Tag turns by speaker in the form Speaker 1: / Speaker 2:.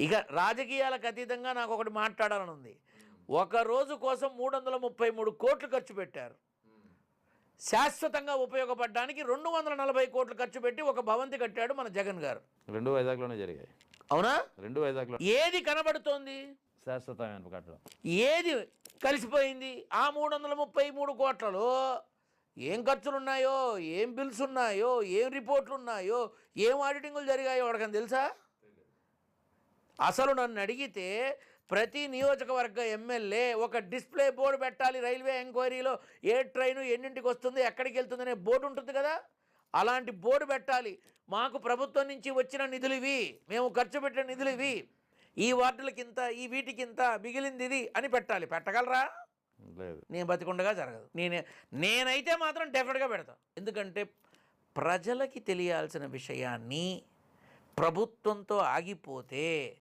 Speaker 1: ఇక రాజకీయాలకు అతీతంగా నాకు ఒకటి మాట్లాడాలని ఉంది. ఒక రోజు కోసం 333 కోట్లు ఖర్చు పెట్టారు. శాశ్వతంగా ఉపయోగపడడానికి 240 కోట్లు ఖర్చు పెట్టి ఒక భవంతి కట్టాడు మన జగన్ గారు.
Speaker 2: 2 వైజాగ్లోనే జరిగాయి.
Speaker 1: అవునా?
Speaker 2: 2 వైజాగ్లో.
Speaker 1: ఏది కనబడుతోంది?
Speaker 2: శాశ్వతమైన కట్టడం.
Speaker 1: ఏది కలిసిపోయింది? ఆ 333 కోట్లలో ఏం ఖర్చులు ఉన్నాయో, ఏం బిల్స్ ఉన్నాయో, ఏం రిపోర్ట్లు ఉన్నాయో, ఏం ఆడిటింగులు జరిగాయో వాడికని తెలుసా? అసలు నన్ను అడిగితే ప్రతి నియోజకవర్గ ఎమ్మెల్యే ఒక డిస్ప్లే బోర్డు పెట్టాలి. రైల్వే ఎంక్వైరీలో ఏ ట్రైను ఎన్నింటికి వస్తుంది, ఎక్కడికి వెళ్తుంది అనే బోర్డు ఉంటుంది కదా, అలాంటి బోర్డు పెట్టాలి. మాకు ప్రభుత్వం నుంచి వచ్చిన నిధులు ఇవి, మేము ఖర్చు పెట్టిన నిధులు ఇవి, ఈ వార్డులకింత, ఈ వీటికింత, మిగిలింది ఇది అని పెట్టాలి. పెట్టగలరా?
Speaker 2: లేదు.
Speaker 1: నేను బతికుండగా జరగదు. నేనైతే మాత్రం డెఫినెట్గా పెడతాను. ఎందుకంటే ప్రజలకి తెలియాల్సిన విషయాన్ని ప్రభుత్వంతో ఆగిపోతే